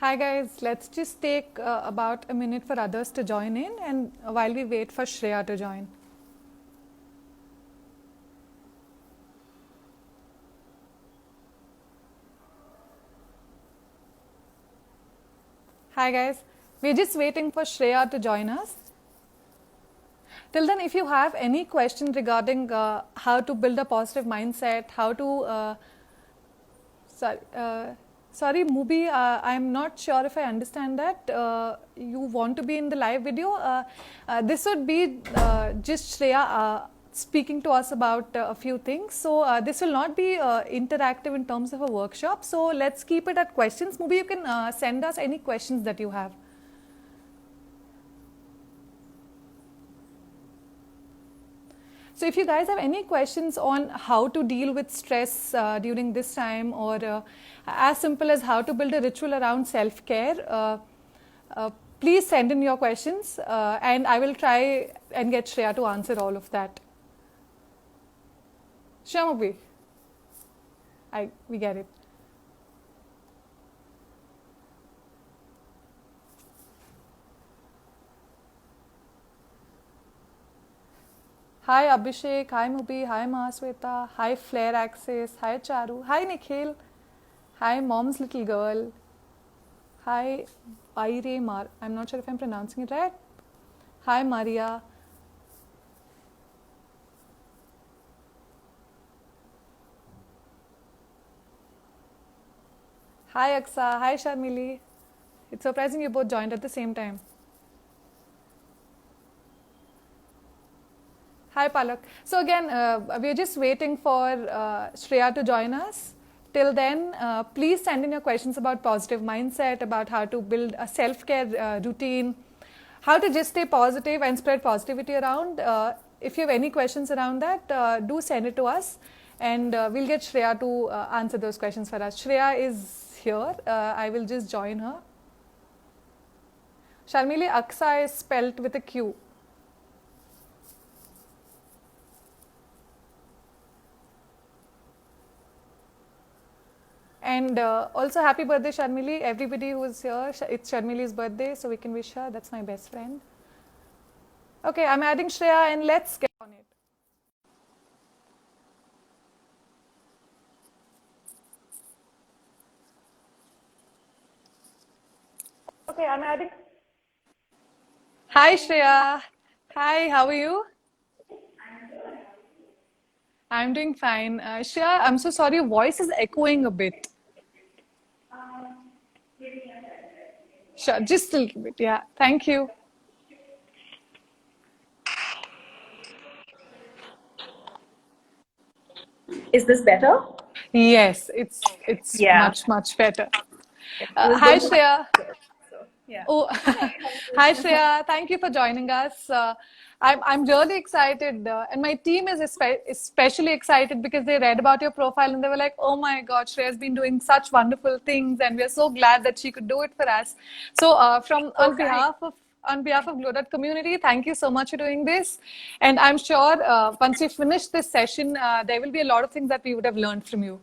Hi guys, let's just take about a minute for others to join in and while we wait for Shreya to join. Hi guys, we're just waiting for Shreya to join us. Till then, if you have any question regarding how to build a positive mindset, how to sorry, sorry, Mubi, I'm not sure if I understand that. You want to be in the live video. This would be just Shreya speaking to us about a few things. So this will not be interactive in terms of a workshop. So let's keep it at questions. Mubi, you can send us any questions that you have. So if you guys have any questions on how to deal with stress during this time, or as simple as how to build a ritual around self-care, please send in your questions and I will try and get Shreya to answer all of that. Shreya, we get it. Hi Abhishek, hi Mubi, hi Mahasweta, hi Flare Access, hi Charu, hi Nikhil, hi Mom's Little Girl, hi Aire Mar, I'm not sure if I'm pronouncing it right. Hi Maria. Hi Aksa, hi Sharmili. It's surprising you both joined at the same time. Hi Palak. So again, we're just waiting for Shreya to join us. Till then, please send in your questions about positive mindset, about how to build a self-care routine, how to just stay positive and spread positivity around. If you have any questions around that, do send it to us and we'll get Shreya to answer those questions for us. Shreya is here. I will just join her. Sharmili, Aksa is spelt with a Q. And also happy birthday Sharmili, everybody who is here, it's Sharmili's birthday, so we can wish her, that's my best friend. Okay, I'm adding Shreya and let's get on it. Okay, I'm adding. Hi Shreya. Hi, how are you? I'm doing fine. Shreya, I'm so sorry, your voice is echoing a bit. Sure, just a little bit, yeah. Thank you. Is this better? Yes, it's Yeah. much better. I was Hi going to my Shreya. so yeah. Oh, Hi, how hi are you? Shreya. Thank you for joining us. I'm really excited, and my team is especially excited because they read about your profile and they were like, "Oh my God, Shreya's been doing such wonderful things, and we're so glad that she could do it for us." So, from So kind. on behalf of Glow community, thank you so much for doing this. And I'm sure once we finish this session, there will be a lot of things that we would have learned from you.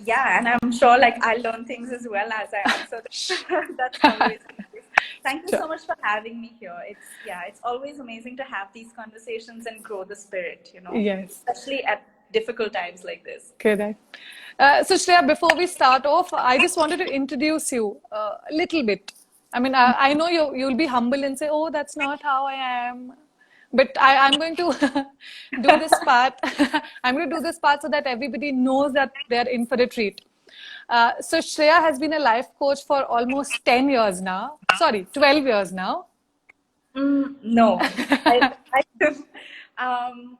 Yeah, and I'm sure like I learn things as well as I answer them. That's always the case. Thank you Sure. so much for having me here. It's always amazing to have these conversations and grow the spirit, Yes. especially at difficult times like this. Correct. So Shreya, before we start off, I just wanted to introduce you a little bit. I mean, I know you'll be humble and say, "Oh, that's not how I am," but I'm going to do this part. I'm going to do this part so that everybody knows that they're in for a treat. So Shreya has been a life coach for almost 10 years now. Sorry, 12 years now. No, I um,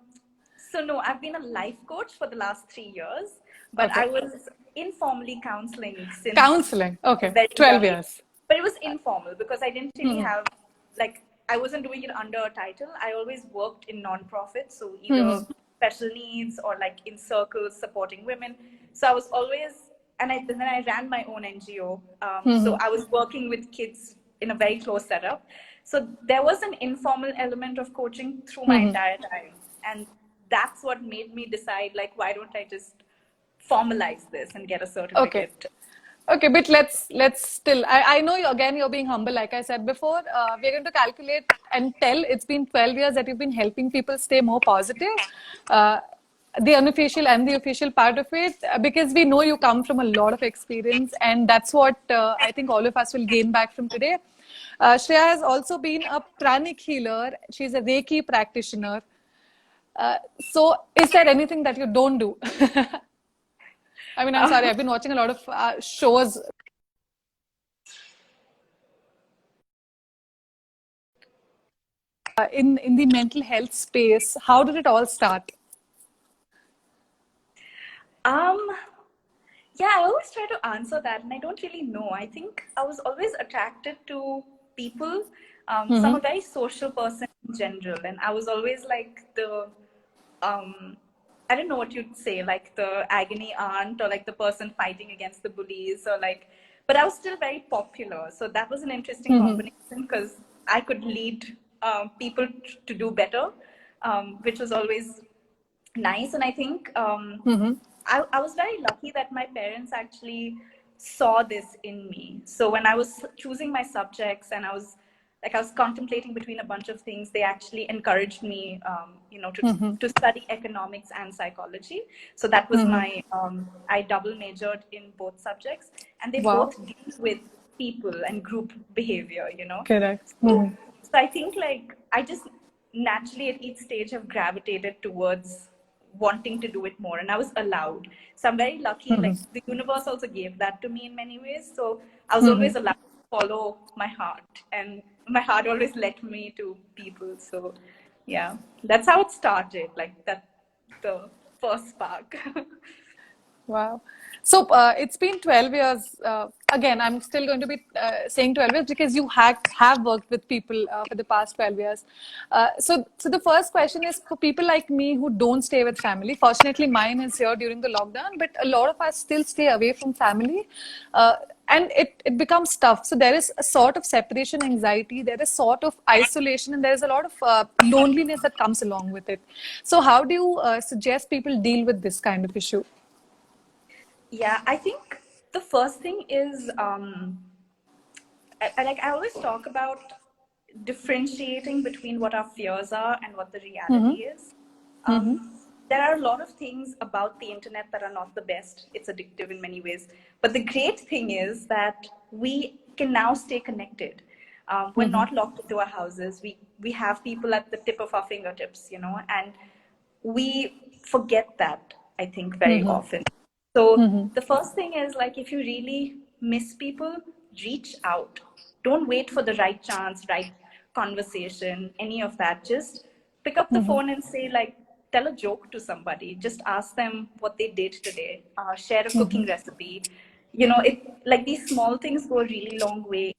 so no, I've been a life coach for the last 3 years, but I Okay. was informally counseling since Counseling. a Okay. very 12 young age. years. But it was informal because I didn't really have like I wasn't doing it under a title. I always worked in non-profit, so either special needs or like in circles supporting women. So I was always then I ran my own NGO. So I was working with kids in a very close setup. So there was an informal element of coaching through my entire time. And that's what made me decide, like, why don't I just formalize this and get a Okay. certificate? Okay, but let's still. I know you again. You're being humble, like I said before. We're going to calculate and tell. It's been 12 years that you've been helping people stay more positive. Uh, the unofficial and the official part of it, because we know you come from a lot of experience, and that's what I think all of us will gain back from today. Shreya has also been a pranic healer. She's a Reiki practitioner. So, is there anything that you don't do? I mean, I'm sorry. I've been watching a lot of shows in the mental health space. How did it all start? Um, yeah, I always try to answer that, and I don't really know. I think I was always attracted to people. So I'm a very social person in general, and I was always like the um, I don't know what you'd say, like the agony aunt or like the person fighting against the bullies or like, but I was still very popular. So that was an interesting combination because I could lead people to do better, which was always nice. And I think I was very lucky that my parents actually saw this in me. So when I was choosing my subjects and I was contemplating between a bunch of things, they actually encouraged me, to study economics and psychology. So that was I double majored in both subjects, and they Wow. both deal with people and group behavior, Correct. So I think like I just naturally at each stage have gravitated towards wanting to do it more, and I was allowed. So I'm very lucky, like the universe also gave that to me in many ways. So I was always allowed to follow my heart, and my heart always led me to people. So yeah, that's how it started, like that, the first spark. Wow. So it's been 12 years. Again, I'm still going to be saying 12 years because you have worked with people for the past 12 years. So the first question is for people like me who don't stay with family. Fortunately, mine is here during the lockdown, but a lot of us still stay away from family. And it becomes tough. So there is a sort of separation anxiety, there is sort of isolation, and there is a lot of loneliness that comes along with it. So how do you suggest people deal with this kind of issue? Yeah, I think the first thing is I always talk about differentiating between what our fears are and what the reality is. There are a lot of things about the internet that are not the best. It's addictive in many ways. But the great thing is that we can now stay connected. We're not locked into our houses. We have people at the tip of our fingertips, and we forget that, I think, very often. So the first thing is like if you really miss people, reach out. Don't wait for the right chance, right conversation, any of that. Just pick up the phone and say like, tell a joke to somebody. Just ask them what they did today. Share a cooking recipe. It like these small things go a really long way.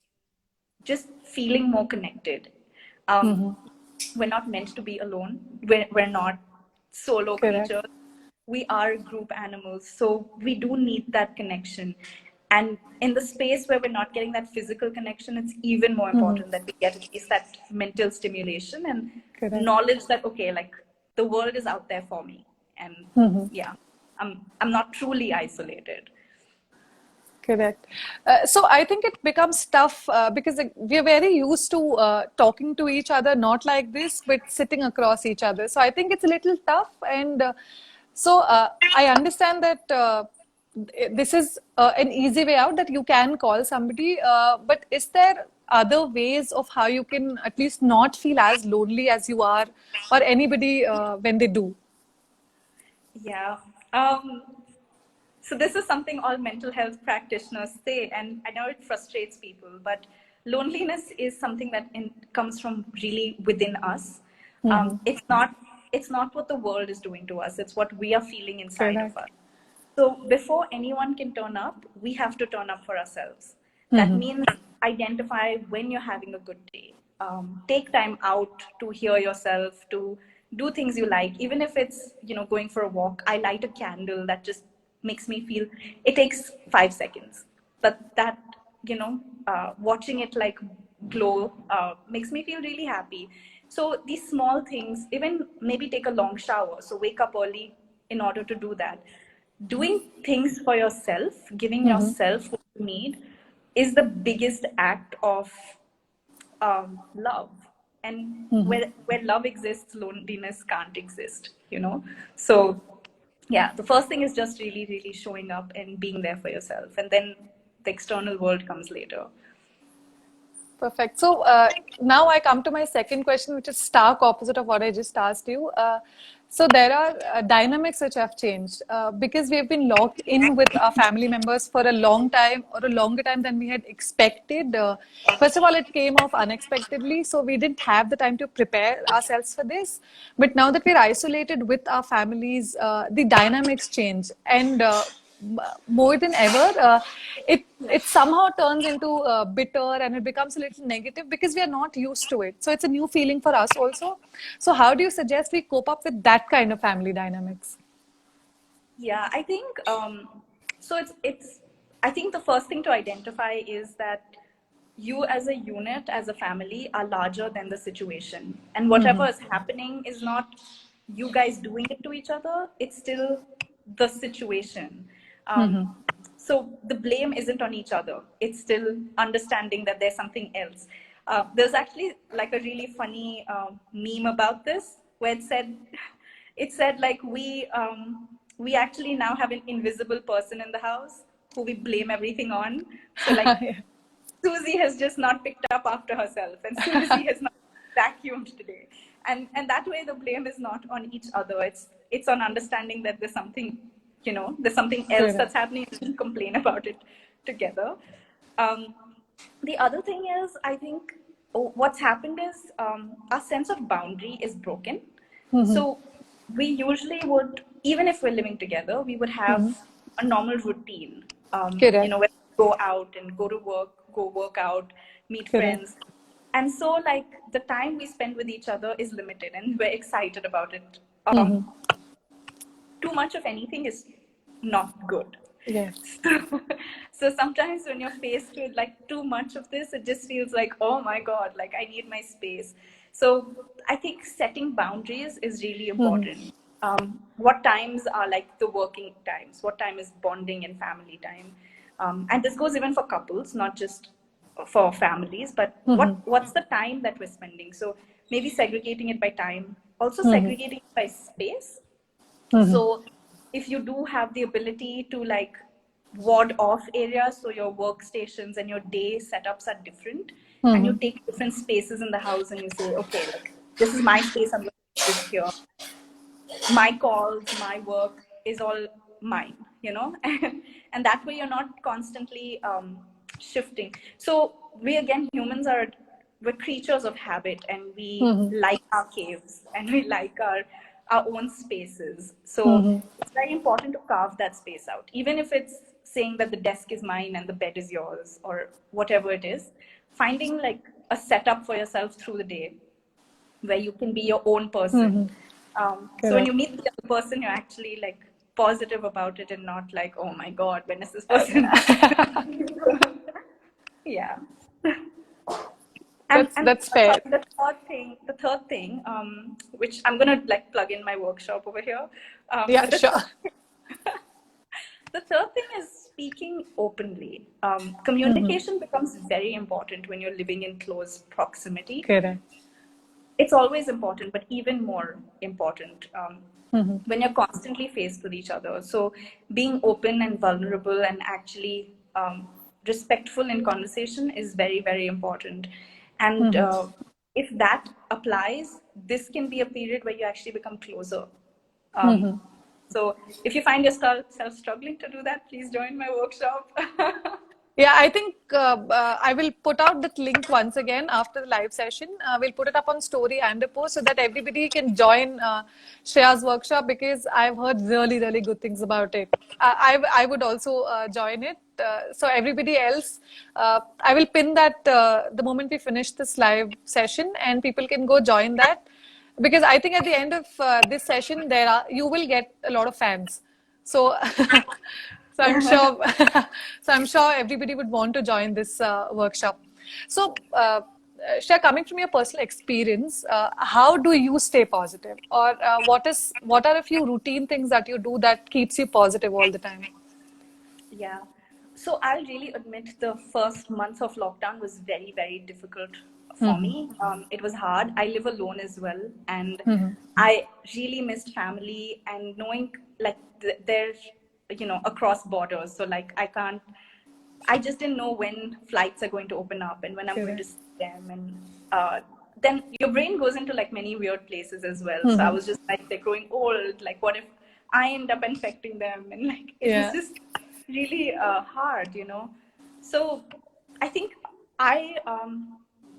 Just feeling more connected. Um, we're not meant to be alone. We're not solo Correct. creatures. We are group animals. So we do need that connection. And in the space where we're not getting that physical connection, it's even more important that we get at least that mental stimulation and Correct. knowledge that, okay, like the world is out there for me. And yeah, I'm not truly isolated. Correct. So I think it becomes tough because we're very used to talking to each other, not like this, but sitting across each other. So I think it's a little tough. And I understand that this is an easy way out that you can call somebody. But is there other ways of how you can at least not feel as lonely as you are or anybody when they do? Yeah. Um, So this is something all mental health practitioners say, and I know it frustrates people, but loneliness is something that comes from really within us. It's not what the world is doing to us. It's what we are feeling inside of Correct. us. So before anyone can turn up, we have to turn up for ourselves. That means identify when you're having a good day. Take time out to hear yourself, to do things you like, even if it's going for a walk. I light a candle that just makes me feel. It takes 5 seconds, but that watching it like glow makes me feel really happy. So these small things, even maybe take a long shower. So wake up early in order to do that. doing things for yourself, giving yourself what you need, is the biggest act of love. And where love exists, loneliness can't exist, you know? So, yeah, the first thing is just really, really showing up and being there for yourself. And then the external world comes later. Perfect. So now I come to my second question, which is stark opposite of what I just asked you. So there are dynamics which have changed because we have been locked in with our family members for a long time or a longer time than we had expected. First of all, it came off unexpectedly, so we didn't have the time to prepare ourselves for this. But now that we're isolated with our families, the dynamics change, and more than ever, it somehow turns into bitter, and it becomes a little negative because we are not used to it. So it's a new feeling for us also. So how do you suggest we cope up with that kind of family dynamics? Yeah, I think so. It's. I think the first thing to identify is that you, as a unit, as a family, are larger than the situation, and whatever is happening is not you guys doing it to each other. It's still the situation. So the blame isn't on each other. It's still understanding that there's something else. There's actually like a really funny meme about this where it said like we actually now have an invisible person in the house who we blame everything on. So like Yeah. Susie has just not picked up after herself, and Susie has not vacuumed today. And that way the blame is not on each other. It's on understanding that there's something, there's something else Correct. that's happening, and complain about it together. Um, the other thing is, I think what's happened is our sense of boundary is broken. So we usually would, even if we're living together, we would have a normal routine. Correct. Where we go out and go to work, go work out, meet Correct. friends. And so, like, the time we spend with each other is limited, and we're excited about it. Too much of anything is not good. Yes. So sometimes when you're faced with like too much of this, it just feels like, oh my God, like I need my space. So I think setting boundaries is really important. What times are like the working times? What time is bonding and family time? And this goes even for couples, not just for families, but what's the time that we're spending? So maybe segregating it by time, also segregating it by space. So if you do have the ability to like ward off areas, so your workstations and your day setups are different, and you take different spaces in the house and you say, okay, like this is my space, I'm going to do this here. My calls, my work is all mine, and that way you're not constantly shifting. So we, again, humans we're creatures of habit, and we like our caves, and we like our own spaces. So it's very important to carve that space out, even if it's saying that the desk is mine and the bed is yours, or whatever it is. Finding like a setup for yourself through the day where you can be your own person. So when you Correct. meet the other person, you're actually like positive about it and not like, oh my God, when is this person? Yeah. And That's fair. the third thing, which I'm gonna like plug in my workshop over here. Yeah, But the sure. the third thing is speaking openly. Communication becomes very important when you're living in close proximity. Correct. It's always important, but even more important when you're constantly faced with each other. So being open and vulnerable and actually respectful in conversation is very, very important. And if that applies, this can be a period where you actually become closer. So if you find yourself struggling to do that, please join my workshop. Yeah, I think I will put out that link once again after the live session. We'll put it up on story and a post so that everybody can join Shreya's workshop, because I've heard really, really good things about it. I would also join it. So everybody else, I will pin that the moment we finish this live session, and people can go join that, because I think at the end of this session you will get a lot of fans. So, so I'm sure, so I'm sure everybody would want to join this workshop. So, Shreya, coming from your personal experience, how do you stay positive? Or what are a few routine things that you do that keeps you positive all the time? Yeah. So I'll really admit the first months of lockdown was very, very difficult for Mm-hmm. me. It was hard. I live alone as well, and Mm-hmm. I really missed family and knowing like they're across borders. So like I just didn't know when flights are going to open up and when I'm going to Correct. see them. And then your brain goes into like many weird places as well. So I Mm-hmm. was just like, they're growing old. Like, what if I end up infecting them? And like, it was Yeah. just really hard. So I think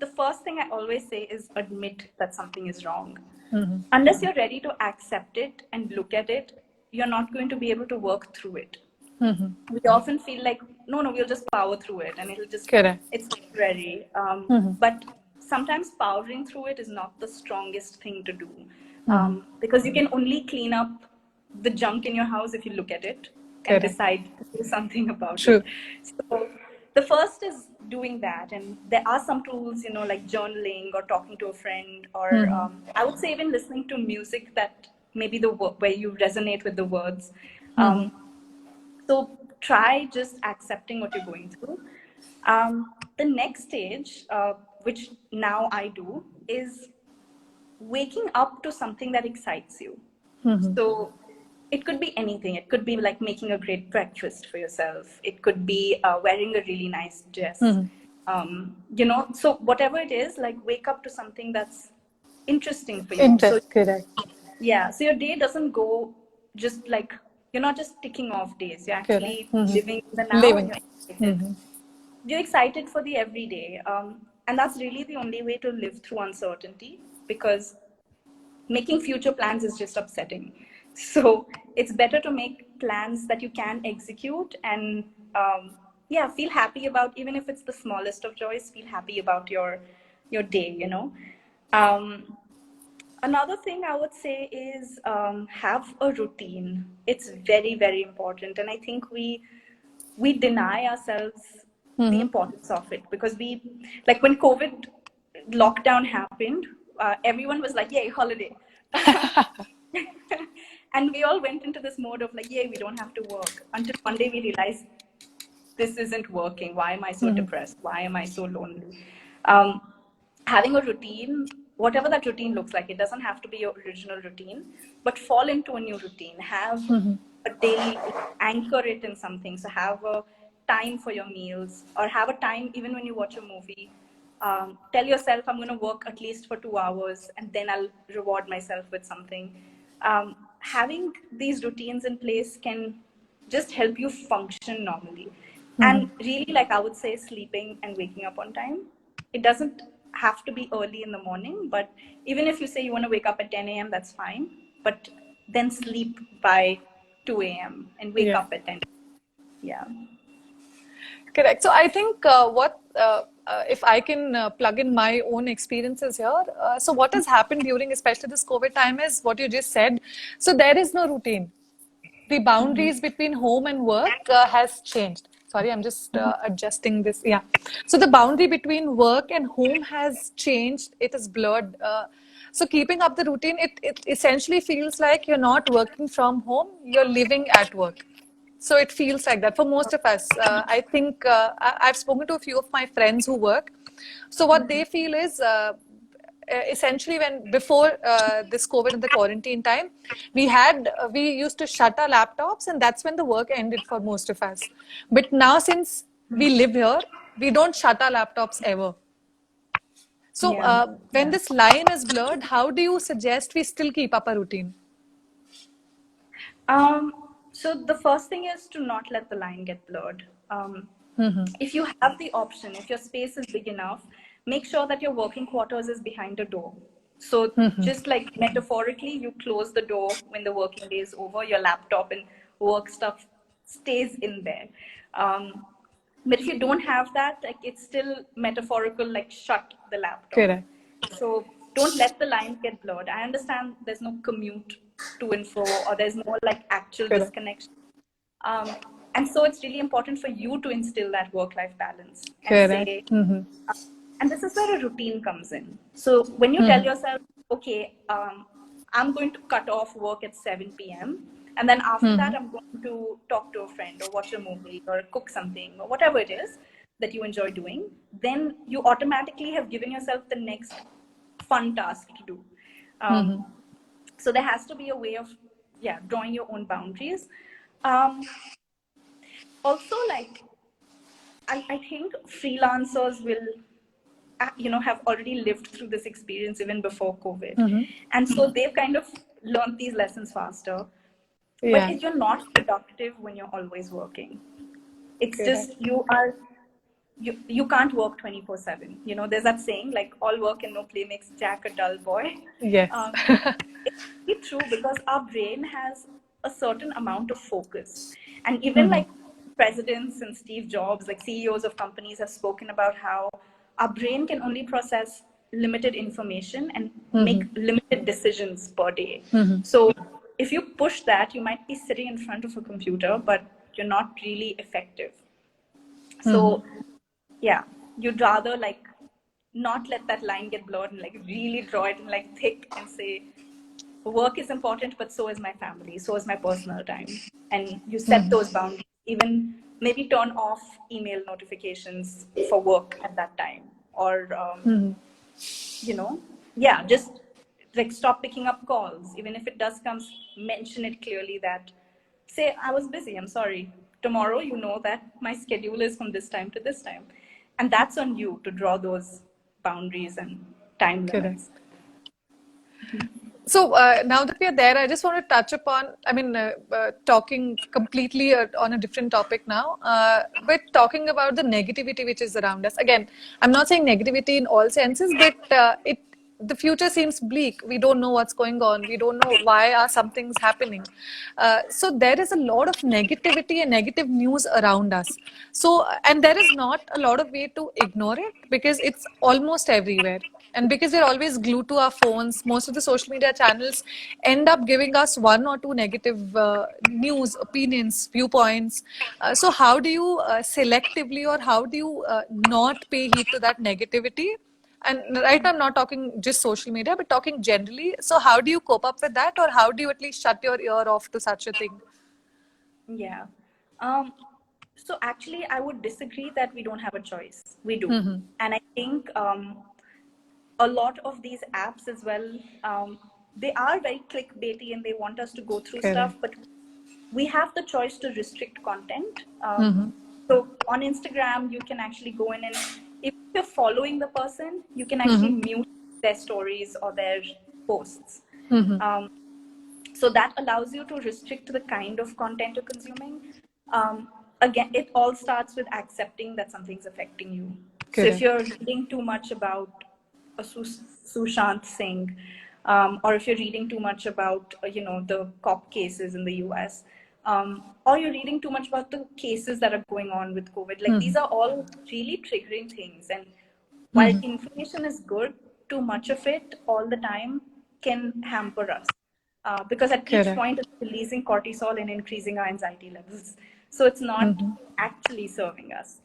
the first thing I always say is admit that something is wrong. Mm-hmm. Unless you're ready to accept it and look at it, you're not going to be able to work through it. Mm-hmm. We often feel like no, we'll just power through it and Correct. it's temporary. Mm-hmm. But sometimes powering through it is not the strongest thing to do, Mm-hmm. because you can only clean up the junk in your house if you look at it and Correct. decide to do something about it. True. So the first is doing that, and there are some tools, like journaling or talking to a friend, or Mm-hmm. I would say even listening to music that maybe where you resonate with the words. Mm-hmm. Um, so try just accepting what you're going through. The next stage, which now I do, is waking up to something that excites you. Mm-hmm. So it could be anything. It could be like making a great breakfast for yourself. It could be wearing a really nice dress. Mm-hmm. So whatever it is, like wake up to something that's interesting for you. So Interest. Correct. yeah, so your day doesn't go just like you're not just ticking off days. You're Correct. actually Mm-hmm. living in the now, and Living. you're excited. Mm-hmm. You're excited for the everyday, and that's really the only way to live through uncertainty. Because making future plans is just upsetting. So it's better to make plans that you can execute and yeah, feel happy about, even if it's the smallest of joys. Feel happy about your day. Um, Another thing I would say is have a routine. It's very, very important, and I think we deny ourselves the Mm-hmm. importance of it, because like when COVID lockdown happened, everyone was like, "Yay, holiday!" And we all went into this mode of like, "Yay, we don't have to work." Until one day we realized this isn't working. Why am I so Mm-hmm. depressed? Why am I so lonely? Um, Having a routine, whatever that routine looks like, it doesn't have to be your original routine, but fall into a new routine. Have Mm-hmm. a daily, anchor it in something. So have a time for your meals, or have a time even when you watch a movie. Tell yourself, I'm going to work at least for 2 hours and then I'll reward myself with something. Having these routines in place can just help you function normally. Mm-hmm. And really, like I would say, sleeping and waking up on time. It doesn't have to be early in the morning, but even if you say you want to wake up at 10 a.m., that's fine. But then sleep by 2 a.m. and wake Yeah. up at 10. Yeah. Correct. So I think if I can plug in my own experiences here, so what has happened during especially this COVID time is what you just said. So there is no routine. The boundaries between home and work has changed. Sorry, I'm just adjusting this. Yeah. So the boundary between work and home has changed. It is blurred. So keeping up the routine, it essentially feels like you're not working from home, you're living at work. So it feels like that for most of us. I think I've spoken to a few of my friends who work. So what they feel is essentially when before this COVID and the quarantine time, we used to shut our laptops, and that's when the work ended for most of us. But now since we live here, we don't shut our laptops ever. So Yeah. when this line is blurred, how do you suggest we still keep up a routine? Um, so the first thing is to not let the line get blurred. If you have the option, if your space is big enough, make sure that your working quarters is behind a door. So just like metaphorically, you close the door when the working day is over, your laptop and work stuff stays in there. Um, but if you don't have that, like it's still metaphorical, like shut the laptop. Correct. So don't let the lines get blurred. I understand there's no commute to and fro, or there's no like actual Correct. disconnection. Um, and so it's really important for you to instill that work-life balance and Correct. say, And this is where a routine comes in. So when you tell yourself, okay, I'm going to cut off work at 7 p.m. and then after that, I'm going to talk to a friend or watch a movie or cook something or whatever it is that you enjoy doing, then you automatically have given yourself the next fun task to do. So there has to be a way of, yeah, drawing your own boundaries. Also, like, I think freelancers will, have already lived through this experience even before COVID. And so they've kind of learned these lessons faster. But if you're not productive when you're always working, it's just you can't work 24/7. There's that saying, like, all work and no play makes Jack a dull boy. Yes. It's really true, because our brain has a certain amount of focus. And even like presidents and Steve Jobs, like CEOs of companies, have spoken about how our brain can only process limited information and make limited decisions per day. So if you push that, you might be sitting in front of a computer, but you're not really effective. So yeah, you'd rather like not let that line get blurred and like really draw it in like thick and say, work is important, but so is my family, so is my personal time. And you set those boundaries, even maybe turn off email notifications for work at that time. Or, yeah, just like stop picking up calls. Even if it does come, mention it clearly that, say, I was busy, I'm sorry. Tomorrow, that my schedule is from this time to this time. And that's on you to draw those boundaries and time limits. So now that we are there, I just want to touch upon, talking completely on a different topic now, but talking about the negativity which is around us. Again, I'm not saying negativity in all senses, but the future seems bleak. We don't know what's going on. We don't know why are some things happening. So there is a lot of negativity and negative news around us. So, and there is not a lot of way to ignore it because it's almost everywhere. And because we're always glued to our phones, most of the social media channels end up giving us one or two negative news, opinions, viewpoints. So how do you selectively, or how do you not pay heed to that negativity? And right now, I'm not talking just social media, but talking generally. So how do you cope up with that, or how do you at least shut your ear off to such a thing? Yeah. So actually, I would disagree that we don't have a choice. We do. And I think a lot of these apps as well, they are very clickbaity and they want us to go through stuff, but we have the choice to restrict content. So on Instagram, you can actually go in, and if you're following the person, you can actually mute their stories or their posts. So that allows you to restrict the kind of content you're consuming. Again, it all starts with accepting that something's affecting you. So if you're reading too much about a Sushant Singh, or if you're reading too much about, the cop cases in the US, or you're reading too much about the cases that are going on with COVID, like these are all really triggering things. And while information is good, too much of it all the time can hamper us. Because at each point it's releasing cortisol and increasing our anxiety levels. So it's not actually serving us.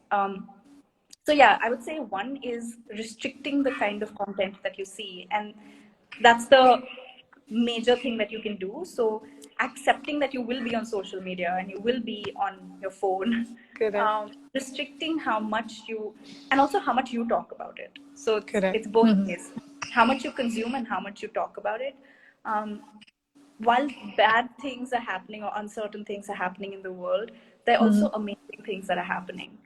So yeah, I would say one is restricting the kind of content that you see. And that's the major thing that you can do. So accepting that you will be on social media and you will be on your phone, restricting how much you, and also how much you talk about it. So it's both ways, how much you consume and how much you talk about it. While bad things are happening or uncertain things are happening in the world, there are also amazing things that are happening.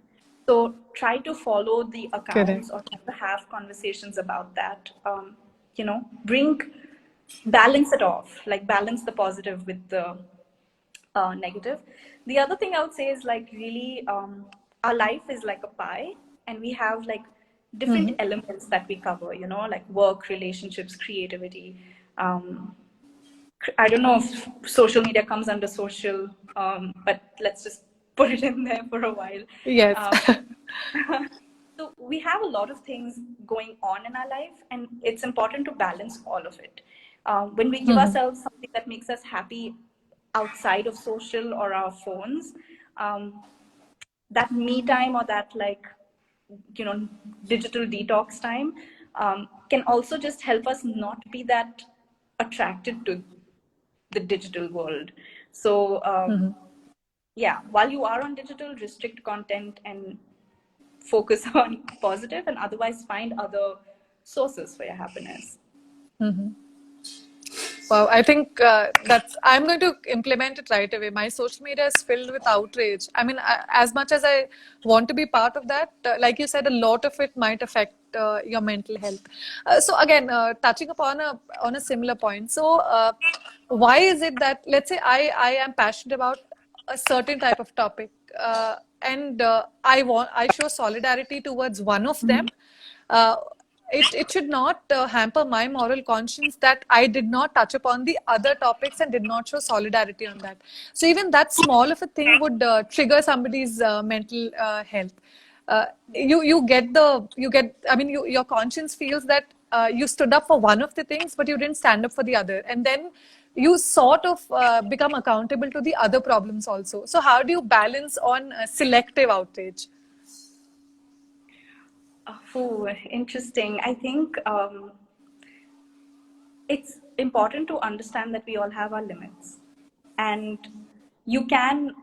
So try to follow the accounts or try to have conversations about that. Balance it off, like balance the positive with the negative. The other thing I would say is like really, our life is like a pie, and we have like different elements that we cover, like work, relationships, creativity. I don't know if social media comes under social, but let's just put it in there for a while. Yes. So we have a lot of things going on in our life, and it's important to balance all of it. When we give ourselves something that makes us happy outside of social or our phones, that me time or that like digital detox time, can also just help us not be that attracted to the digital world. So yeah, while you are on digital, restrict content and focus on positive, and otherwise find other sources for your happiness. Wow, I think I'm going to implement it right away. My social media is filled with outrage. I mean, as much as I want to be part of that, like you said, a lot of it might affect your mental health. So again, touching upon on a similar point. So why is it that, let's say I am passionate about a certain type of topic, and I show solidarity towards one of them. Uh, it should not hamper my moral conscience that I did not touch upon the other topics and did not show solidarity on that. So even that small of a thing would trigger somebody's mental health. You get, I mean, your conscience feels that you stood up for one of the things, but you didn't stand up for the other, and then you sort of become accountable to the other problems also. So how do you balance on selective outrage? Oh, interesting. I think it's important to understand that we all have our limits, and you can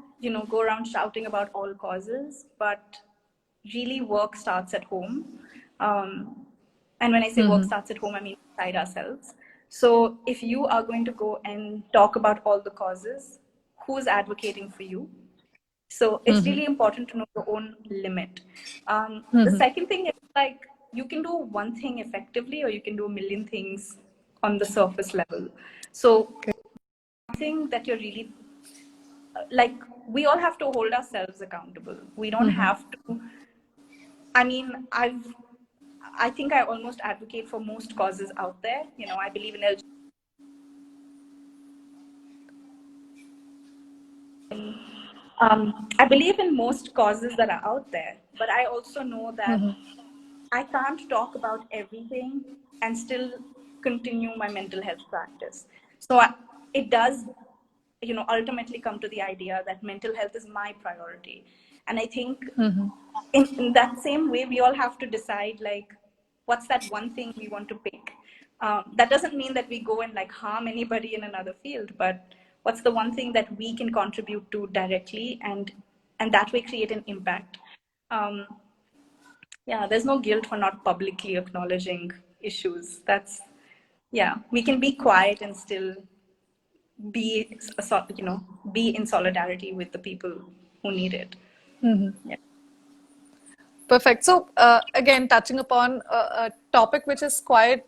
go around shouting about all causes, but really work starts at home. And when I say work starts at home, I mean inside ourselves. So if you are going to go and talk about all the causes, who's advocating for you? So it's really important to know your own limit. The second thing is, like, you can do one thing effectively, or you can do a million things on the surface level. So something that you're really like, we all have to hold ourselves accountable. We don't have to. I mean, I think I almost advocate for most causes out there. I believe in I believe in most causes that are out there, but I also know that I can't talk about everything and still continue my mental health practice. So it does, ultimately come to the idea that mental health is my priority. And I think in that same way, we all have to decide, like, what's that one thing we want to pick. That doesn't mean that we go and like harm anybody in another field, but what's the one thing that we can contribute to directly, and that way create an impact. Um, yeah, there's no guilt for not publicly acknowledging issues. Yeah, we can be quiet and still be, be in solidarity with the people who need it. Yeah. Perfect. So again, touching upon a topic which is quite,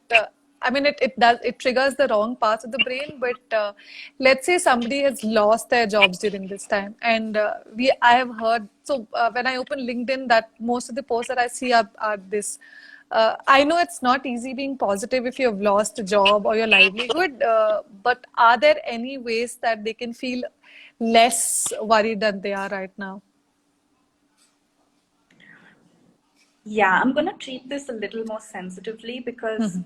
I mean, it triggers the wrong parts of the brain. But let's say somebody has lost their jobs during this time, and I have heard. So when I open LinkedIn, that most of the posts that I see are this. I know it's not easy being positive if you have lost a job or your livelihood, but are there any ways that they can feel less worried than they are right now? Yeah, I'm going to treat this a little more sensitively, because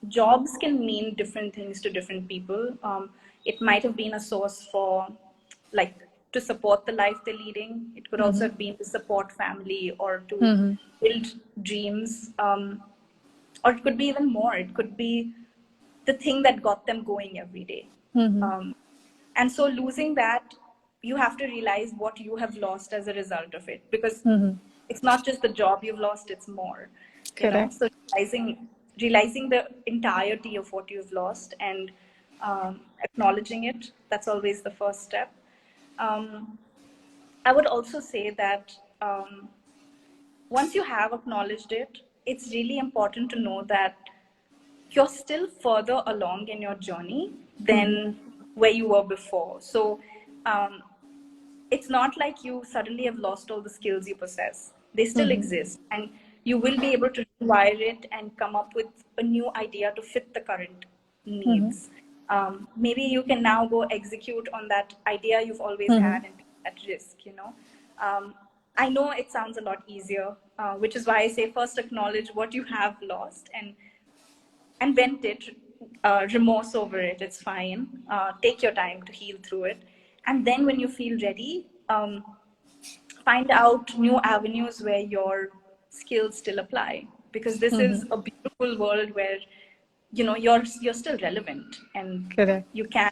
jobs can mean different things to different people. It might have been a source for, like, to support the life they're leading. It could also have been to support family or to build dreams. Or it could be even more. It could be the thing that got them going every day. And so losing that, you have to realize what you have lost as a result of it, because it's not just the job you've lost, it's more. Correct. So realizing the entirety of what you've lost, and acknowledging it, that's always the first step. I would also say that once you have acknowledged it, it's really important to know that you're still further along in your journey than where you were before. So it's not like you suddenly have lost all the skills you possess. They still exist, and you will be able to rewire it and come up with a new idea to fit the current needs. Maybe you can now go execute on that idea you've always had and be at risk. I know it sounds a lot easier, which is why I say first acknowledge what you have lost and vent it, remorse over it. It's fine. Take your time to heal through it. And then when you feel ready, find out new avenues where your skills still apply, because this is a beautiful world where, you're still relevant, and Correct. you can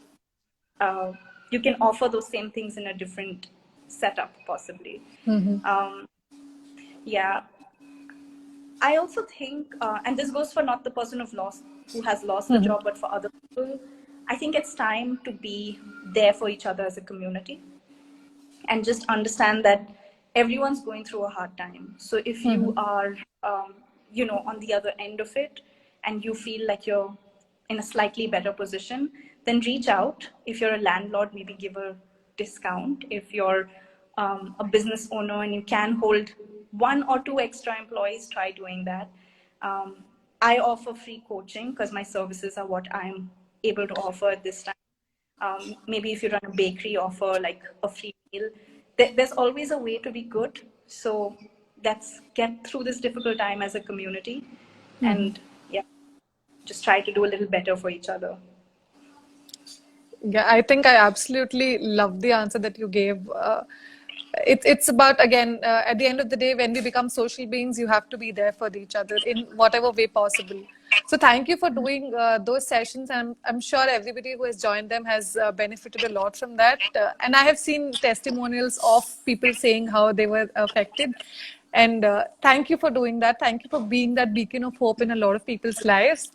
uh, you can offer those same things in a different setup possibly. um, yeah, I also think, and this goes for not the person who has lost the job, but for other people. I think it's time to be there for each other as a community, and just understand that everyone's going through a hard time. So if you are, on the other end of it, and you feel like you're in a slightly better position, then reach out. If you're a landlord, maybe give a discount. If you're a business owner and you can hold one or two extra employees, try doing that. Um, I offer free coaching because my services are what I'm able to offer at this time. Maybe if you run a bakery, offer like a free meal. There's always a way to be good. So let's get through this difficult time as a community, and yeah, just try to do a little better for each other. Yeah, I think I absolutely love the answer that you gave. It's about, again, at the end of the day, when we become social beings, you have to be there for each other in whatever way possible. So thank you for doing those sessions. I'm sure everybody who has joined them has benefited a lot from that. And I have seen testimonials of people saying how they were affected. And thank you for doing that. Thank you for being that beacon of hope in a lot of people's lives.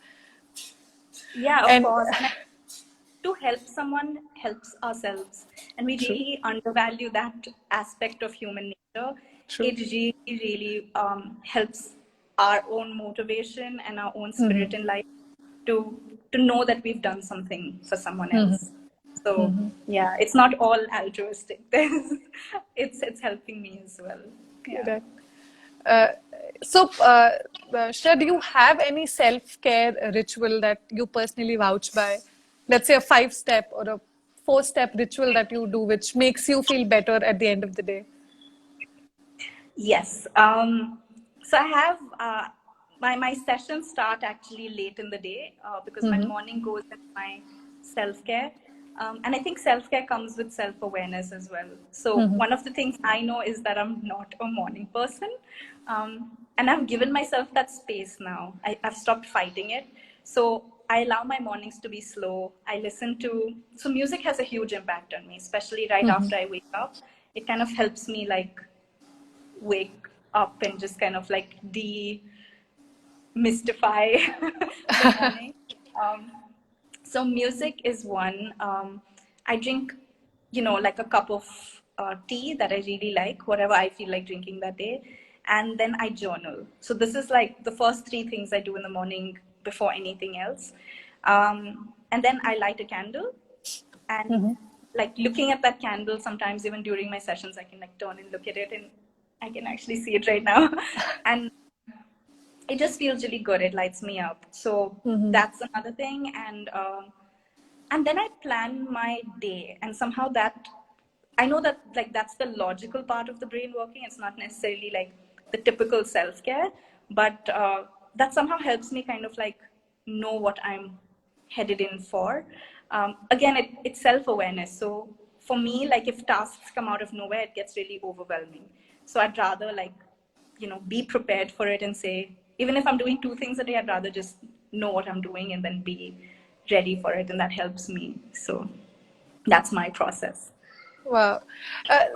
Yeah, of And course. And to help someone helps ourselves, and we true, really undervalue that aspect of human nature. true. It really, really helps our own motivation and our own spirit in life to know that we've done something for someone else. So yeah, it's not all altruistic. It's helping me as well. Yeah. Correct. Uh, so, Shreya, do you have any self-care ritual that you personally vouch by? Let's say a 5-step or a 4-step ritual that you do, which makes you feel better at the end of the day. Yes. So I have my sessions start actually late in the day because my morning goes into my self care, and I think self care comes with self awareness as well. So one of the things I know is that I'm not a morning person, and I've given myself that space now. I've stopped fighting it. So I allow my mornings to be slow. I listen to, so music has a huge impact on me, especially right after I wake up. It kind of helps me like wake up and just kind of like demystify the morning. Um, so music is one. I drink, like a cup of tea that I really like, whatever I feel like drinking that day. And then I journal. So this is like the first 3 things I do in the morning before anything else. And then I light a candle, and like looking at that candle, sometimes even during my sessions I can like turn and look at it, and I can actually see it right now. And it just feels really good. It lights me up. So that's another thing. And then I plan my day, and somehow that, I know that like that's the logical part of the brain working. It's not necessarily like the typical self-care, but that somehow helps me kind of like know what I'm headed in for. Again, it's self-awareness. So for me, like if tasks come out of nowhere, it gets really overwhelming. So I'd rather like, be prepared for it and say, even if I'm doing 2 things a day, I'd rather just know what I'm doing and then be ready for it. And that helps me. So that's my process. Wow.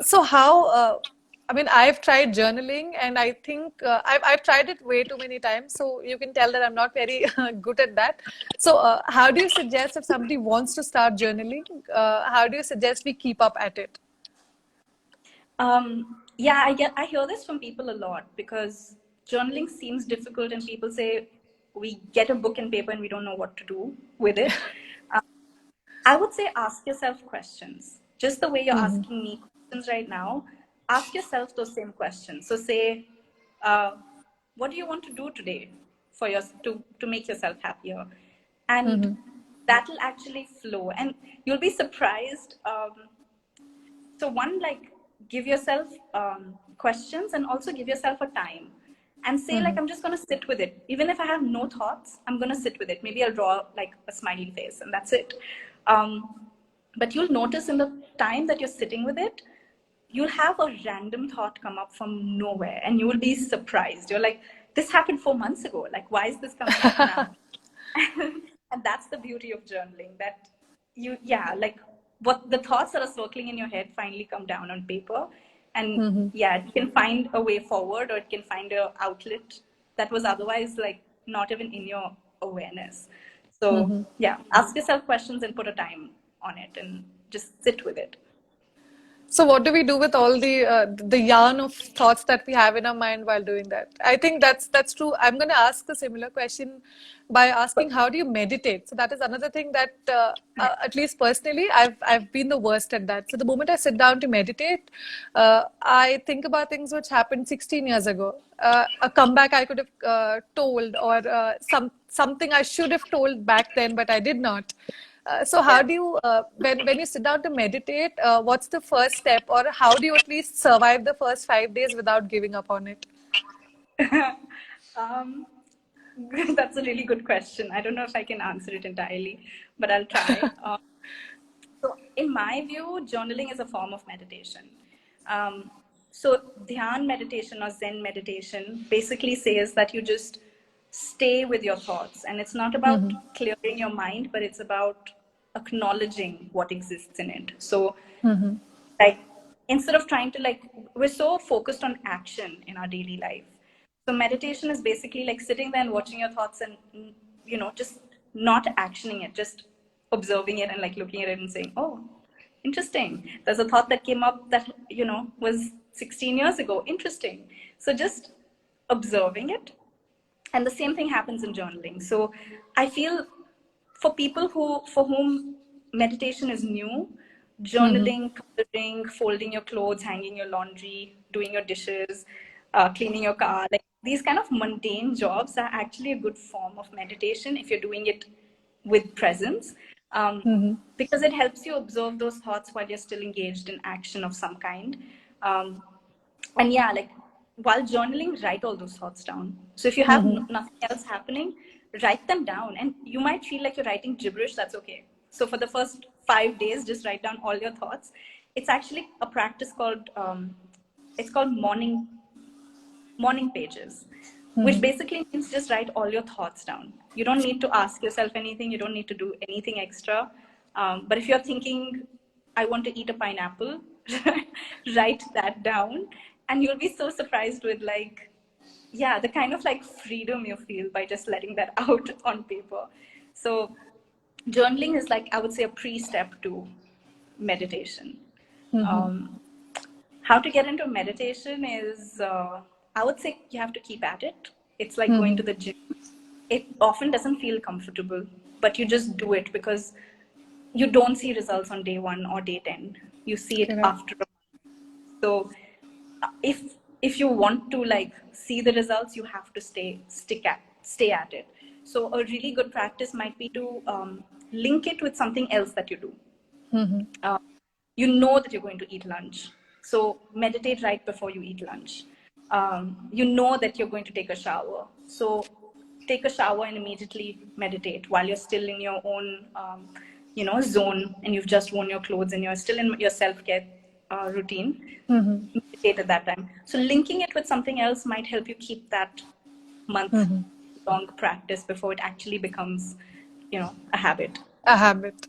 So how, I mean, I've tried journaling and I think I've tried it way too many times. So you can tell that I'm not very good at that. So how do you suggest if somebody wants to start journaling, how do you suggest we keep up at it? Yeah, I hear this from people a lot because journaling seems difficult, and people say we get a book and paper and we don't know what to do with it. I would say ask yourself questions. Just the way you're asking me questions right now, ask yourself those same questions. So say, what do you want to do today for to make yourself happier? And that'll actually flow, and you'll be surprised. So one, like give yourself questions, and also give yourself a time, and say like I'm just going to sit with it. Even if I have no thoughts, I'm going to sit with it. Maybe I'll draw like a smiley face, and that's it. But you'll notice in the time that you're sitting with it, you'll have a random thought come up from nowhere and you will be surprised. You're like, this happened 4 months ago. Like, why is this coming up now? And that's the beauty of journaling, that like what the thoughts that are circling in your head finally come down on paper. And it can find a way forward, or it can find a outlet that was otherwise like not even in your awareness. So ask yourself questions and put a time on it and just sit with it. So what do we do with all the yarn of thoughts that we have in our mind while doing that? I think that's true. I'm going to ask a similar question by asking, how do you meditate? So that is another thing that at least personally I've been the worst at that. So the moment I sit down to meditate, I think about things which happened 16 years ago. A comeback I could have told, or something I should have told back then, but I did not. So how do you, when you sit down to meditate, what's the first step, or how do you at least survive the first 5 days without giving up on it? um, that's a really good question. I don't know if I can answer it entirely, but I'll try. So, in my view, journaling is a form of meditation. So, dhyan meditation or Zen meditation basically says that you just stay with your thoughts, and it's not about clearing your mind, but it's about acknowledging what exists in it. So, like, instead of trying to, like, we're so focused on action in our daily life. So meditation is basically like sitting there and watching your thoughts and, just not actioning it, just observing it and like looking at it and saying, oh, interesting. There's a thought that came up that, was 16 years ago. Interesting. So just observing it. And the same thing happens in journaling. So I feel for people for whom meditation is new, journaling, coloring, folding your clothes, hanging your laundry, doing your dishes, cleaning your car, like these kind of mundane jobs are actually a good form of meditation if you're doing it with presence, because it helps you observe those thoughts while you're still engaged in action of some kind. um, and like while journaling, write all those thoughts down. So if you have nothing else happening, write them down. And you might feel like you're writing gibberish. That's okay. So for the first 5 days, just write down all your thoughts. It's actually a practice called it's called morning pages, which basically means just write all your thoughts down. You don't need to ask yourself anything. You don't need to do anything extra. But if you're thinking, I want to eat a pineapple, write that down. And you'll be so surprised with like, the kind of like freedom you feel by just letting that out on paper. So journaling is like, I would say, a pre-step to meditation. How to get into meditation is, I would say, you have to keep at it. It's like going to the gym. It often doesn't feel comfortable, but you just do it because you don't see results on day 1 or day 10. You see it after a month. So if you want to like see the results, you have to stay at it. So a really good practice might be to link it with something else that you do. You know that you're going to eat lunch, so meditate right before you eat lunch. You know that you're going to take a shower, so take a shower and immediately meditate while you're still in your own zone, and you've just worn your clothes and you're still in your self-care routine. Meditate at that time. So linking it with something else might help you keep that month long practice before it actually becomes a habit. A habit.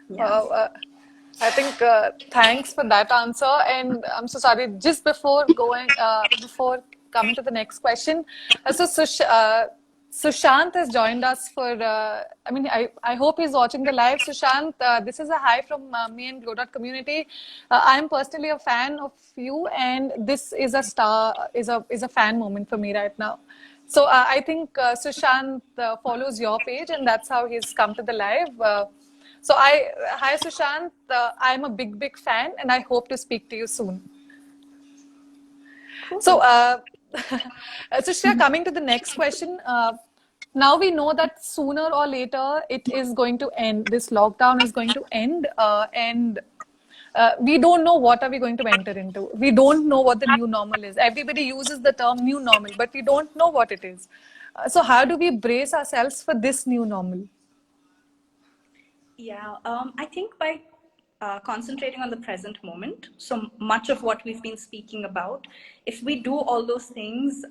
Yeah. I think thanks for that answer. And I'm so sorry. Just before coming to the next question, Sushant has joined us for. I hope he's watching the live. Sushant, this is a hi from me and Glow Dot community. I am personally a fan of you, and this is a fan moment for me right now. So I think Sushant follows your page, and that's how he's come to the live. Hi Sushant, I'm a big fan, and I hope to speak to you soon. Cool. So, Shreya, coming to the next question, now we know that sooner or later it is going to end. This lockdown is going to end, and we don't know what are we going to enter into. We don't know what the new normal is. Everybody uses the term new normal, but we don't know what it is. So, how do we brace ourselves for this new normal? Yeah, I think by concentrating on the present moment. So much of what we've been speaking about, if we do all those things,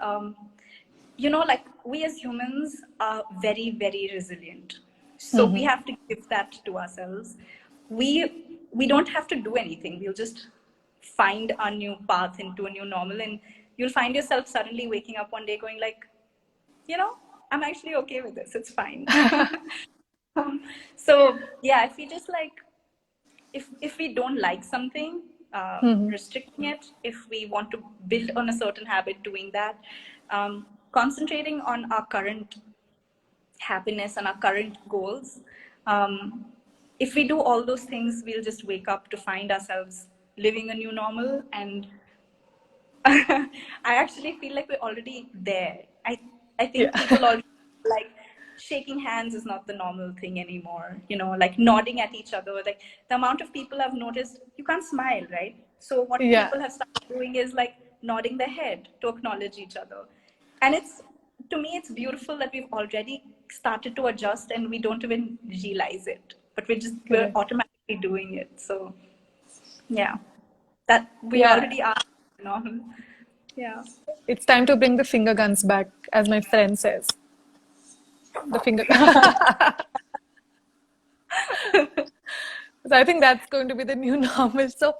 like we as humans are very, very resilient. So we have to give that to ourselves. We don't have to do anything. We'll just find a new path into a new normal, and you'll find yourself suddenly waking up one day going like, I'm actually okay with this. It's fine. So yeah, if we just like, if we don't like something, restricting it. If we want to build on a certain habit, doing that. Concentrating on our current happiness and our current goals. If we do all those things, we'll just wake up to find ourselves living a new normal. And I actually feel like we're already there. I think people already like shaking hands is not the normal thing anymore. Like nodding at each other. Like the amount of people I've noticed, you can't smile, right? So what people have started doing is like nodding their head to acknowledge each other. And to me, it's beautiful that we've already started to adjust and we don't even realize it, but we're automatically doing it. So yeah, that we already are normal. Yeah. It's time to bring the finger guns back, as my friend says. The finger. So I think that's going to be the new normal. So,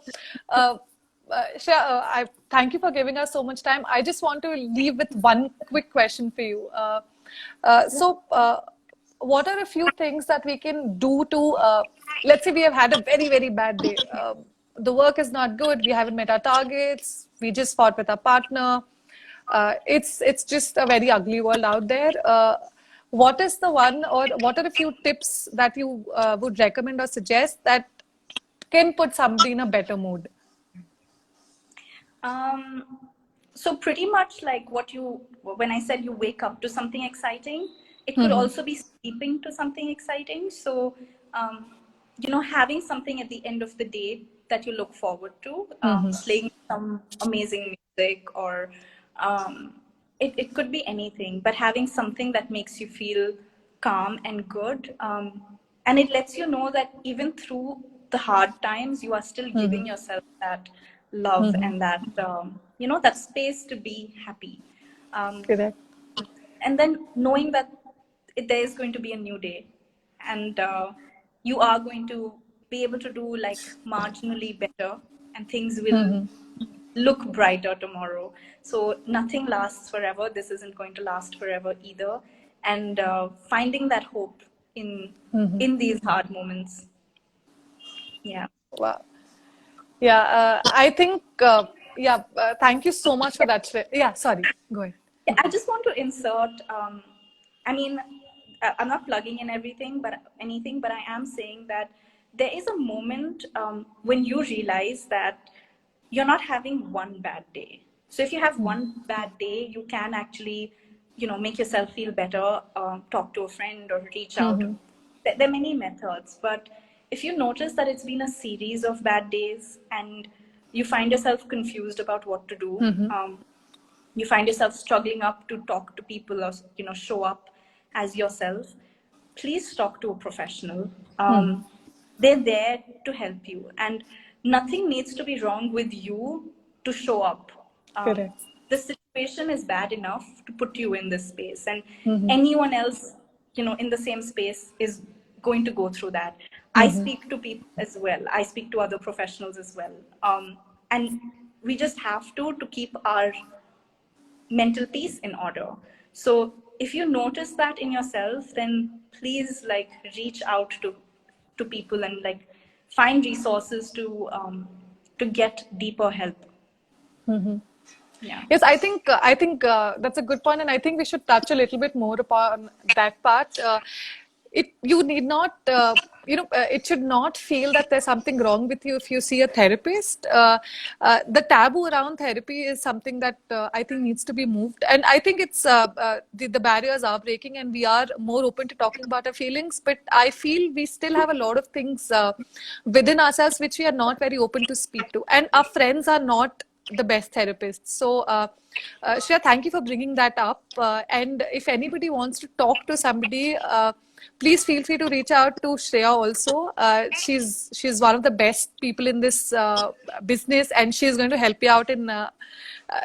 Shreya, I thank you for giving us so much time. I just want to leave with one quick question for you. What are a few things that we can do to, let's say we have had a very, very bad day. The work is not good. We haven't met our targets. We just fought with our partner. It's just a very ugly world out there. What is the one, or what are a few tips that you would recommend or suggest that can put somebody in a better mood? So pretty much like when I said you wake up to something exciting, it could also be sleeping to something exciting. So, having something at the end of the day that you look forward to, playing some amazing music, or it could be anything, but having something that makes you feel calm and good. And it lets you know that even through the hard times, you are still giving yourself that love and that, that space to be happy. Correct. And then knowing that there is going to be a new day, and you are going to be able to do like marginally better, and things will look brighter tomorrow. So nothing lasts forever. This isn't going to last forever either. And finding that hope in these hard moments. Yeah. Wow. Yeah, I think, thank you so much for that, Shreya. Yeah, sorry. Go ahead. Yeah, I just want to insert. I mean, I'm not plugging in anything, but I am saying that there is a moment when you realize that you're not having one bad day. So if you have one bad day, you can actually, make yourself feel better. Talk to a friend or reach out. There are many methods, but if you notice that it's been a series of bad days and you find yourself confused about what to do, you find yourself struggling up to talk to people or show up as yourself, please talk to a professional. They're there to help you, and nothing needs to be wrong with you to show up. Correct. The situation is bad enough to put you in this space, and anyone else in the same space is going to go through that. I speak to people as well. I speak to other professionals as well. And we just have to keep our mental peace in order. So if you notice that in yourself, then please reach out to people and find resources to get deeper help. Yeah. Yes, I think that's a good point, and I think we should touch a little bit more upon that part. You need not, it should not feel that there's something wrong with you if you see a therapist. The taboo around therapy is something that I think needs to be moved, and I think it's the barriers are breaking, and we are more open to talking about our feelings. But I feel we still have a lot of things within ourselves which we are not very open to speak to, and our friends are not the best therapists. So Shreya, thank you for bringing that up. And if anybody wants to talk to somebody, please feel free to reach out to Shreya also. She's one of the best people in this business, and she's going to help you out in.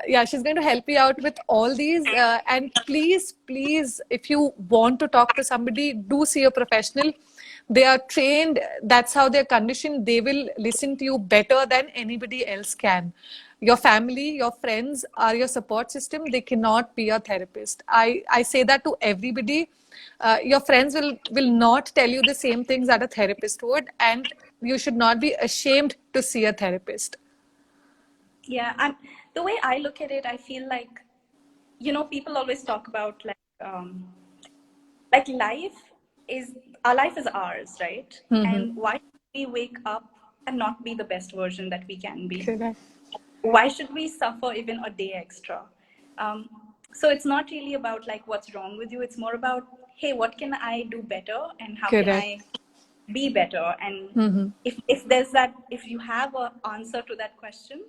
Yeah, she's going to help you out with all these. And please, if you want to talk to somebody, do see a professional. They are trained, that's how they're conditioned. They will listen to you better than anybody else can. Your family, your friends are your support system. They cannot be a therapist. I say that to everybody. Your friends will not tell you the same things that a therapist would, and you should not be ashamed to see a therapist. Yeah, and the way I look at it, I feel like, people always talk about like our life is ours, right? And why should we wake up and not be the best version that we can be? Correct. Why should we suffer even a day extra? So it's not really about like what's wrong with you. It's more about, hey, what can I do better, and how can I be better? And if there's that, if you have an answer to that question,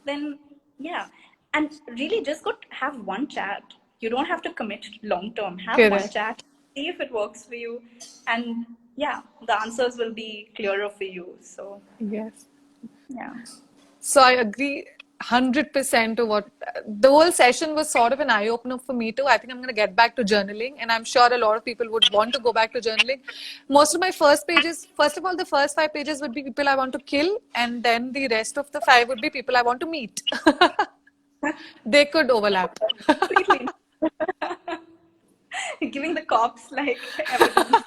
then yeah. And really just go have one chat. You don't have to commit long term. Have one chat, see if it works for you, and yeah, the answers will be clearer for you. So Yes. yeah. So I agree 100% to what the whole session was, sort of an eye opener for me too. I think I'm going to get back to journaling, and I'm sure a lot of people would want to go back to journaling. Most of my first pages, first of all, the first 5 pages would be people I want to kill, and then the rest of the 5 would be people I want to meet. They could overlap. Completely. Giving the cops like evidence.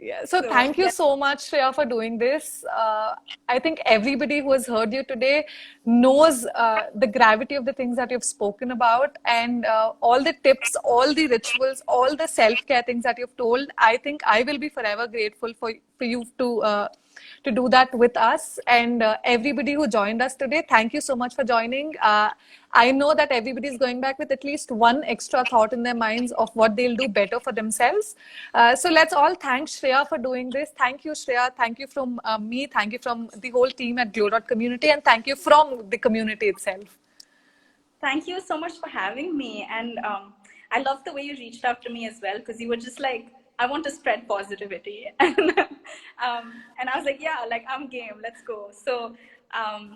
Yeah. So thank you so much, Shreya, for doing this. I think everybody who has heard you today knows the gravity of the things that you've spoken about, and all the tips, all the rituals, all the self-care things that you've told. I think I will be forever grateful for you to do that with us, and everybody who joined us today. Thank you so much for joining. I know that everybody is going back with at least one extra thought in their minds of what they'll do better for themselves. So let's all thank Shreya for doing this. Thank you, Shreya. Thank you from me. Thank you from the whole team at Glow Community, and thank you from the community itself. Thank you so much for having me. And I love the way you reached out to me as well, because you were just like, I want to spread positivity. And I was like, yeah, like I'm game, let's go. So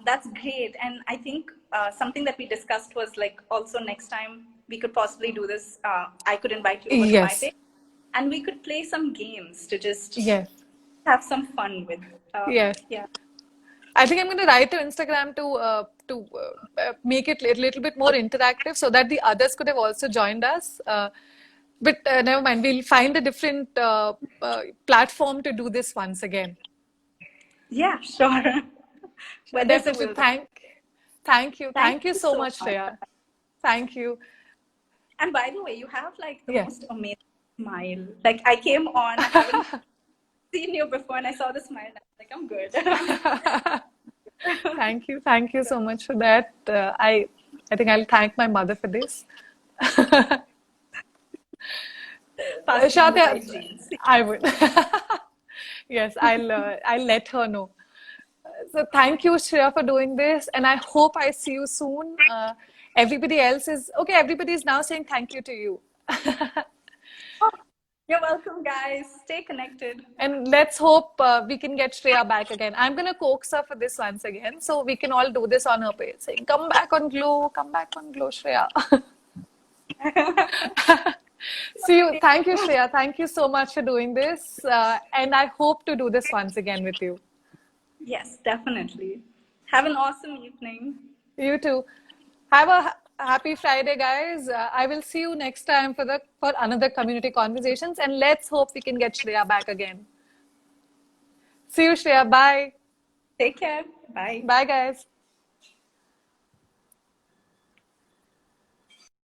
that's great. And I think something that we discussed was like, also next time we could possibly do this. I could invite you over to my page, and we could play some games to just have some fun with. Yeah. I think I'm going to write to Instagram to make it a little bit more interactive so that the others could have also joined us. But never mind, we'll find a different platform to do this once again. Yeah, sure. Well, definitely. Thank you so much, Shreya. Thank you. And by the way, you have like the most amazing smile. Like I came on, I haven't seen you before, and I saw the smile, and I was like, I'm good. Thank you so much for that. I think I'll thank my mother for this. Shatya, I would. Yes, I'll let her know. So thank you, Shreya, for doing this, and I hope I see you soon. Everybody else is okay. Everybody is now saying thank you to you. You're welcome, guys. Stay connected. And let's hope we can get Shreya back again. I'm going to coax her for this once again, so we can all do this on her page, saying, come back on Glow, Shreya. See you. Thank you, Shreya. Thank you so much for doing this. And I hope to do this once again with you. Yes, definitely. Have an awesome evening. You too. Have a happy Friday, guys. I will see you next time for another community conversations, and let's hope we can get Shreya back again. See you, Shreya. Bye. Take care. Bye. Bye, guys.